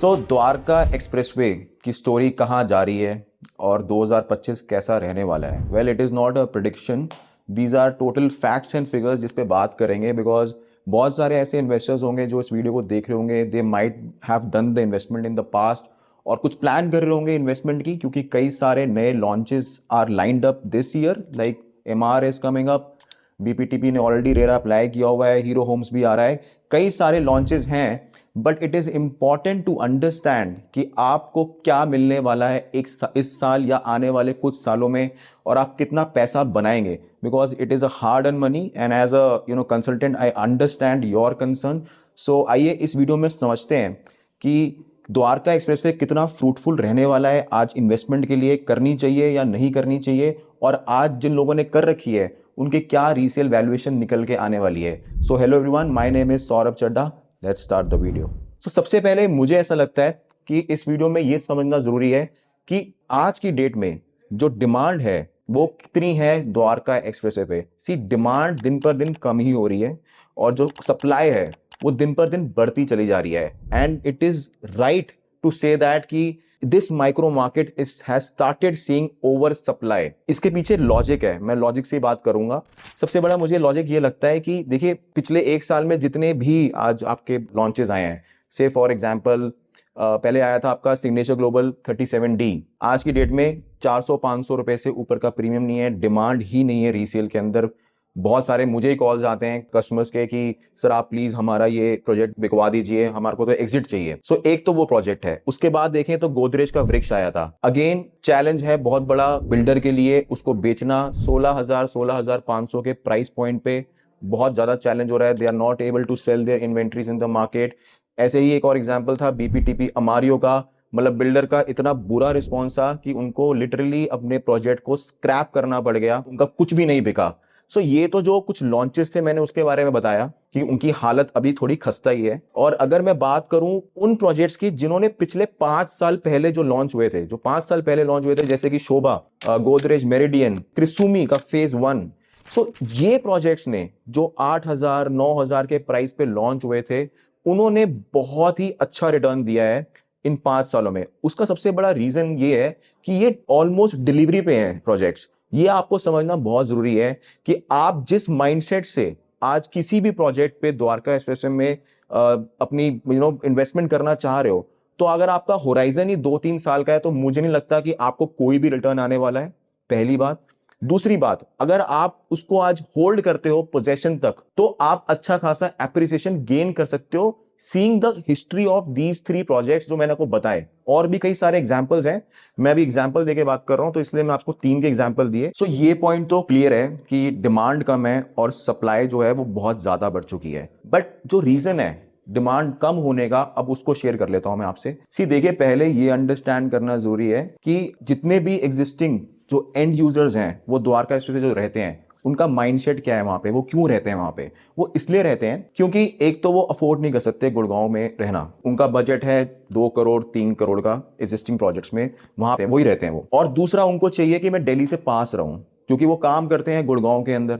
सो Dwarka expressway की story कहाँ जा रही है और 2025 कैसा रहने वाला है? Well, it is not a prediction, these are total facts and figures जिस पे बात करेंगे, बिकॉज बहुत सारे ऐसे इन्वेस्टर्स होंगे जो इस वीडियो को देख रहे होंगे, they might have done the investment in the past और कुछ प्लान कर रहे होंगे इन्वेस्टमेंट की, क्योंकि कई सारे नए launches are lined up this year. Like MR is coming up, BPTP ने ऑलरेडी रेरा अप्लाई किया हुआ है, हीरो होम्स भी आ रहा है, कई सारे लॉन्चेस हैं। But it is important to understand कि आपको क्या मिलने वाला है इस साल या आने वाले कुछ सालों में, और आप कितना पैसा बनाएंगे, because it is a hard earn money and as a consultant I understand your concern. So आइए इस वीडियो में समझते हैं कि द्वारका एक्सप्रेसवे कितना फ्रूटफुल रहने वाला है, आज इन्वेस्टमेंट के लिए करनी चाहिए या नहीं करनी चाहिए, और आज जिन लोगों ने कर रखी है उनके क्या रीसेल वैल्यूएशन निकल के आने वाली है। So hello everyone, my name is Saurabh Chadha, let's start the video. तो सबसे पहले मुझे ऐसा लगता है कि इस वीडियो में ये समझना जरूरी है कि आज की डेट में जो डिमांड है वो कितनी है द्वारका एक्सप्रेसवे पे। सी, डिमांड दिन पर दिन कम ही हो रही है और जो सप्लाई है वो दिन पर दिन बढ़ती चली जा रही है, and it is right to say that कि this micro market has started seeing over supply. इसके पीछे लॉजिक है, मैं लॉजिक से बात करूंगा। सबसे बड़ा मुझे लॉजिक ये लगता है कि देखिए, पिछले एक साल में जितने भी आज आपके लॉन्चेस आए हैं, से फॉर एग्जांपल पहले आया था आपका सिग्नेचर ग्लोबल 37D, आज की डेट में 400-500 रुपए से ऊपर का प्रीमियम नहीं है, डिमांड ही नहीं है रीसेल के अंदर। बहुत सारे मुझे ही कॉल्स आते हैं कस्टमर्स के कि सर आप प्लीज हमारा ये प्रोजेक्ट बिकवा दीजिए, हमारे को तो एग्जिट चाहिए। सो एक तो वो प्रोजेक्ट है। उसके बाद देखें तो गोदरेज का वृक्ष आया था, अगेन चैलेंज है बहुत बड़ा बिल्डर के लिए, उसको बेचना 16,500 के प्राइस पॉइंट पे बहुत ज्यादा चैलेंज हो रहा है। They are not able to sell their inventories in the market. ऐसे ही एक और एग्जाम्पल था बीपीटीपी अमारियो का, मतलब बिल्डर का इतना बुरा रिस्पॉन्स था कि उनको लिटरली अपने प्रोजेक्ट को स्क्रैप करना पड़ गया, उनका कुछ भी नहीं बिका। सो ये तो जो कुछ लॉन्चेस थे मैंने उसके बारे में बताया कि उनकी हालत अभी थोड़ी खस्ता ही है। और अगर मैं बात करूं उन प्रोजेक्ट्स की जिन्होंने पिछले 5 साल पहले जो लॉन्च हुए थे, जो 5 साल पहले लॉन्च हुए थे, जैसे कि शोभा, गोदरेज मेरिडियन, क्रिसुमी का फेज 1। सो ये प्रोजेक्ट्स ने जो 8,000-9,000 के प्राइस पे लॉन्च हुए थे, उन्होंने बहुत ही अच्छा रिटर्न दिया है इन 5 सालों में। उसका सबसे बड़ा रीजन ये है कि ये ऑलमोस्ट डिलीवरी पे हैं प्रोजेक्ट्स। ये आपको समझना बहुत जरूरी है कि आप जिस माइंडसेट से आज किसी भी प्रोजेक्ट पे द्वारका एक्सप्रेसवे में अपनी इन्वेस्टमेंट करना चाह रहे हो, तो अगर आपका होराइजन ही 2-3 साल का है तो मुझे नहीं लगता कि आपको कोई भी रिटर्न आने वाला है, पहली बात। दूसरी बात, अगर आप उसको आज होल्ड करते हो पोजेशन तक, तो आप अच्छा खासा एप्रिसिएशन गेन कर सकते हो, seeing the history of these 3 projects जो मैंने आपको बताए। और भी कई सारे एग्जांपल्स हैं, मैं अभी एग्जांपल देके बात कर रहा हूं तो इसलिए मैं आपको 3 के एग्जांपल दिए। सो ये पॉइंट तो क्लियर है कि डिमांड कम है और सप्लाई जो है वो बहुत ज्यादा बढ़ चुकी है। बट जो रीजन है डिमांड कम होने का, अब उसको शेयर कर लेता हूं मैं आपसे। देखिए, पहले ये अंडरस्टैंड करना जरूरी है कि जितने भी एग्जिस्टिंग जो एंड यूजर्स हैं वो द्वारका एक्सप्रेसवे जो रहते हैं, उनका माइंडसेट क्या है वहां पे, वो क्यों रहते हैं वहां पे? वो इसलिए रहते हैं क्योंकि एक तो वो अफोर्ड नहीं कर सकते गुड़गांव में रहना, उनका बजट है 2 करोड़ 3 करोड़ का एग्जिस्टिंग प्रोजेक्ट्स में, वहां पे वही रहते हैं वो। और दूसरा, उनको चाहिए कि मैं दिल्ली से पास रहूं क्योंकि वो काम करते हैं गुड़गांव के अंदर।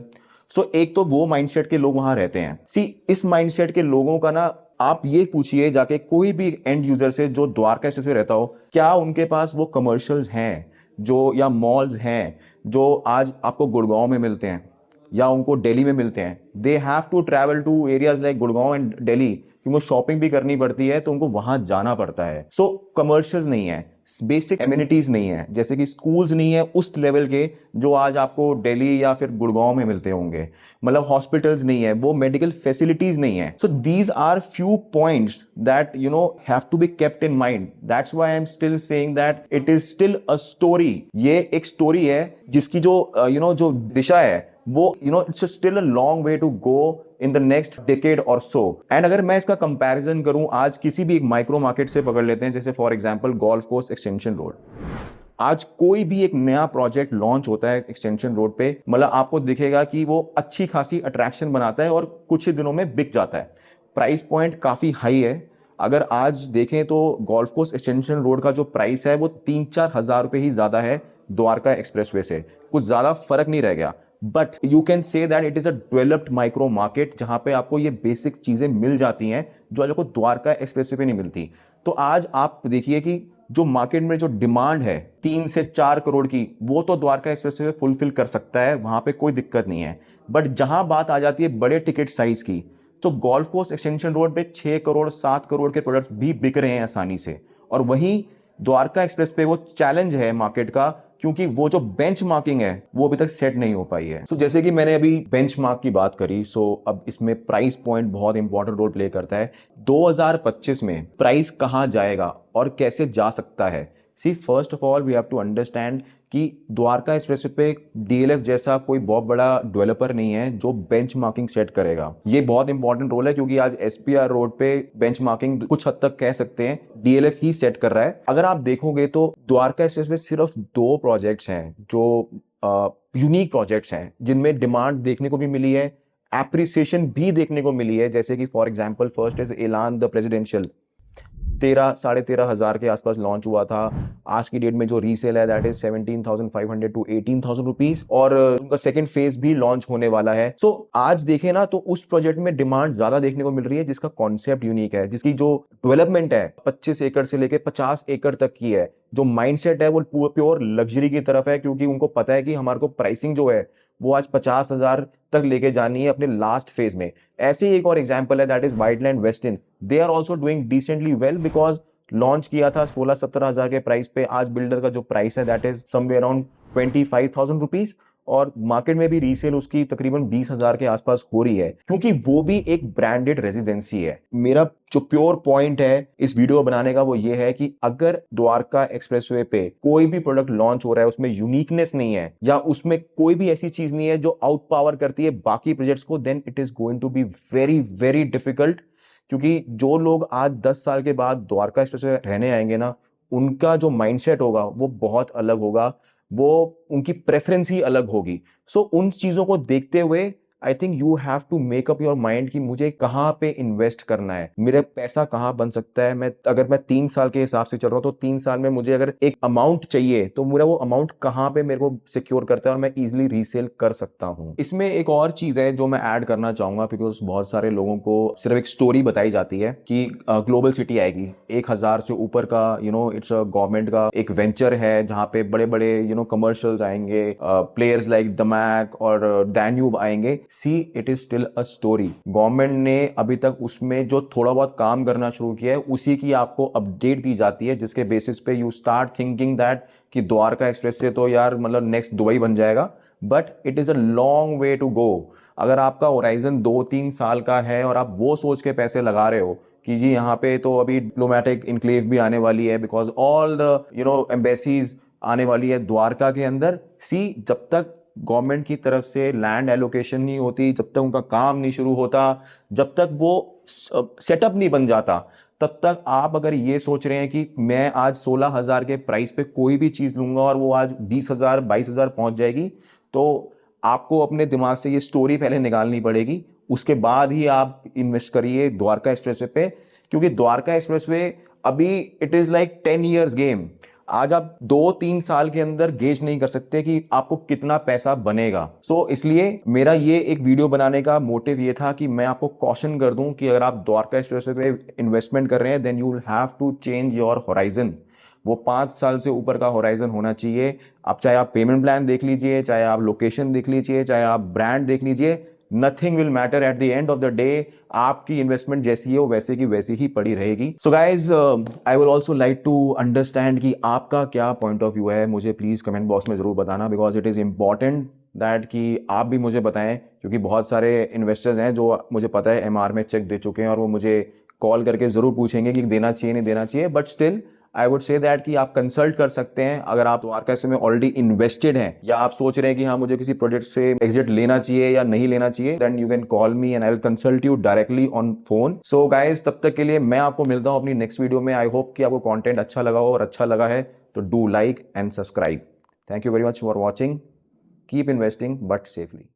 सो एक तो वो माइंडसेट के लोग वहां रहते हैं। इस माइंडसेट के लोगों का ना, आप ये पूछिए जाके कोई भी एंड यूजर से जो द्वारका एक्सप्रेसवे रहता हो, क्या उनके पास वो कमर्शियल्स हैं जो, या मॉल्स हैं जो आज आपको गुड़गांव में मिलते हैं या उनको दिल्ली में मिलते हैं। They have to travel to areas like Gurgaon and Delhi, क्योंकि वो शॉपिंग भी करनी पड़ती है तो उनको वहां जाना पड़ता है। सो कमर्शियल्स नहीं है, बेसिक एमिनिटीज नहीं है, जैसे कि स्कूल्स नहीं है उस लेवल के जो आज आपको दिल्ली या फिर गुड़गांव में मिलते होंगे, मतलब हॉस्पिटल्स नहीं है, वो मेडिकल फैसिलिटीज नहीं है। So these are few points that have to be kept in mind. That's why I am still saying that it is still a story. ये एक स्टोरी है जिसकी जो जो दिशा है वो it's still a long way to go in the next decade और सो। एंड अगर मैं इसका कंपैरिजन करूं आज किसी भी एक माइक्रो मार्केट से पकड़ लेते हैं, जैसे for example golf course extension road. आज कोई भी एक नया प्रोजेक्ट लॉन्च होता है एक्सटेंशन रोड पे, मतलब आपको दिखेगा कि वो अच्छी खासी अट्रैक्शन बनाता है और कुछ ही दिनों में बिक जाता है। प्राइस पॉइंट काफी हाई है। अगर आज देखें तो गोल्फ कोर्स एक्सटेंशन रोड का जो प्राइस है वो 3-4 हजार रुपए ही ज्यादा है द्वारका एक्सप्रेसवे से, कुछ ज्यादा फर्क नहीं रह गया। But you can say that it is a developed micro market जहां पे आपको ये बेसिक चीजें मिल जाती हैं जो आपको द्वारका एक्सप्रेसवे पे नहीं मिलती। तो आज आप देखिए कि जो मार्केट में जो डिमांड है 3 से 4 करोड़ की, वो तो द्वारका एक्सप्रेसवे फुलफिल कर सकता है, वहां पे कोई दिक्कत नहीं है। बट जहां बात आ जाती है बड़े टिकट साइज की, तो गोल्फ कोर्स एक्सटेंशन रोड पे 6 करोड़ 7 करोड़ के प्रोडक्ट्स भी बिक रहे हैं आसानी से। और वहीं द्वारका एक्सप्रेस पे वो चैलेंज है मार्केट का, क्योंकि वो जो बेंचमार्किंग है वो अभी तक सेट नहीं हो पाई है। सो जैसे कि मैंने अभी बेंचमार्क की बात करी, सो अब इसमें प्राइस पॉइंट बहुत इंपॉर्टेंट रोल प्ले करता है। 2025 में प्राइस कहां जाएगा और कैसे जा सकता है? See, first of all we have to understand कि द्वारका एक्सप्रेसवे पे डीएलएफ जैसा कोई बहुत बड़ा डेवलपर नहीं है जो बेंचमार्किंग सेट करेगा। ये बहुत इंपॉर्टेंट रोल है, क्योंकि आज एसपीआर रोड पे बेंचमार्किंग कुछ हद तक कह सकते हैं डीएलएफ ही सेट कर रहा है। अगर आप देखोगे तो द्वारका एक्सप्रेसवे सिर्फ 2 प्रोजेक्ट्स हैं जो यूनिक प्रोजेक्ट्स हैं, जिनमें डिमांड देखने को भी मिली है, एप्रिसिएशन भी देखने को मिली है। जैसे कि फॉर एग्जांपल फर्स्ट इज एलान द प्रेसिडेंशियल, 13-13,500 के आसपास लॉन्च हुआ था। आज की डेट में जो रीसेल है दैट इज 17,500 टू 18,000 रुपीज, और उनका सेकंड फेज भी लॉन्च होने वाला है। सो आज देखें ना तो उस प्रोजेक्ट में डिमांड ज्यादा देखने को मिल रही है, जिसका कॉन्सेप्ट यूनिक है, जिसकी जो डेवलपमेंट है 25 एकड़ से लेकर 50 एकड़ तक की है। जो माइंडसेट है वो प्योर लग्जरी की तरफ है, क्योंकि उनको पता है कि हमारे को प्राइसिंग जो है वो आज 50,000 तक लेके जानी है अपने लास्ट फेज में। ऐसे ही एक और एग्जांपल है that is Whiteland Westin. They are also doing decently well, because launch किया था 16-17 हजार के प्राइस पे। आज बिल्डर का जो प्राइस है that is somewhere around 25,000 rupees, और मार्केट में भी रीसेल उसकी तकरीबन 20,000 के आसपास हो रही है, क्योंकि वो भी एक ब्रांडेड रेजिडेंसी है। मेरा जो प्योर पॉइंट है इस वीडियो बनाने का वो ये है कि अगर द्वारका एक्सप्रेसवे पे कोई भी प्रोडक्ट लॉन्च हो रहा है, उसमें यूनिकनेस नहीं है या उसमें कोई भी ऐसी चीज नहीं है जो आउट पावर करती है बाकी प्रोजेक्ट्स को, then it is going to be very very difficult. क्योंकि जो लोग आज 10 साल के बाद द्वारका एक्सप्रेसवे रहने आएंगे ना, उनका जो माइंडसेट होगा वो बहुत अलग होगा, वो उनकी प्रेफरेंस ही अलग होगी। सो उन चीजों को देखते हुए I think you have to make up your mind कि मुझे कहां पे इन्वेस्ट करना है, मेरा पैसा कहां बन सकता है। अगर मैं 3 साल के हिसाब से चल रहा हूं तो 3 साल में मुझे अगर एक अमाउंट चाहिए तो मेरा वो अमाउंट कहां पे मेरे को सिक्योर करता है और मैं इजिली रीसेल कर सकता हूं। इसमें एक और चीज है जो मैं ऐड करना चाहूंगा, बिकॉज बहुत सारे लोगों को सिर्फ एक स्टोरी बताई जाती है कि ग्लोबल सिटी आएगी 1,000 से ऊपर का, इट्स गवर्नमेंट का एक वेंचर है जहां पे बड़े बड़े कमर्शियल्स आएंगे, प्लेयर्स लाइक दमैक और डैन्यूब आएंगे। See, it is still a story. Government ने अभी तक उसमें जो थोड़ा बहुत काम करना शुरू किया है उसी की आपको अपडेट दी जाती है, जिसके बेसिस पे यू स्टार्ट थिंकिंग दैट कि द्वारका एक्सप्रेस से तो यार मतलब नेक्स्ट दुबई बन जाएगा। But it is a long way to go. अगर आपका होराइजन 2-3 साल का है और आप वो सोच के पैसे लगा रहे हो कि जी यहाँ पे तो अभी डिप्लोमेटिक इनक्लेव भी आने वाली है, बिकॉज ऑल द एम्बेसीज आने वाली है द्वारका के अंदर। सी, जब तक गवर्नमेंट की तरफ से लैंड एलोकेशन नहीं होती, जब तक उनका काम नहीं शुरू होता, जब तक वो सेटअप नहीं बन जाता, तब तक आप अगर ये सोच रहे हैं कि मैं आज 16,000 के प्राइस पे कोई भी चीज लूंगा और वो आज 20,000 22,000 पहुंच जाएगी, तो आपको अपने दिमाग से ये स्टोरी पहले निकालनी पड़ेगी। उसके बाद ही आप इन्वेस्ट करिए द्वारका एक्सप्रेसवे पे, क्योंकि द्वारका एक्सप्रेसवे अभी it is like 10 years game. आज आप 2-3 साल के अंदर गेज नहीं कर सकते कि आपको कितना पैसा बनेगा। सो इसलिए मेरा ये एक वीडियो बनाने का मोटिव ये था कि मैं आपको कॉशन कर दूं कि अगर आप द्वारका एक्सप्रेसवे पे इन्वेस्टमेंट कर रहे हैं then you will have to change your horizon. वो 5 साल से ऊपर का होराइजन होना चाहिए। अब चाहे आप पेमेंट प्लान देख लीजिए, चाहे आप लोकेशन देख लीजिए, चाहे आप ब्रांड देख लीजिए, nothing will matter at the end of the day. आपकी इन्वेस्टमेंट जैसी है वो वैसे की वैसी ही पड़ी रहेगी। So guys, I will also like to understand कि आपका क्या पॉइंट ऑफ व्यू है। मुझे प्लीज कमेंट बॉक्स में जरूर बताना, because it is important that कि आप भी मुझे बताएं, क्योंकि बहुत सारे इन्वेस्टर्स हैं जो मुझे पता है एमआर में चेक दे चुके हैं और वो मुझे कॉल करके जरूर पूछेंगे कि देना चाहिए नहीं देना चाहिए। But still I would say that कि आप कंसल्ट कर सकते हैं अगर आप द्वारका में ऑलरेडी इन्वेस्टेड हैं, या आप सोच रहे हैं कि हाँ मुझे किसी प्रोजेक्ट से एग्जिट लेना चाहिए या नहीं लेना चाहिए, then you can call me and I will consult you directly on phone. So guys, तब तक के लिए मैं आपको मिलता हूं अपनी नेक्स्ट वीडियो में। आई होप कि आपको कंटेंट अच्छा लगा हो, और अच्छा लगा है तो do like and subscribe. Thank you very much for watching. Keep investing but safely.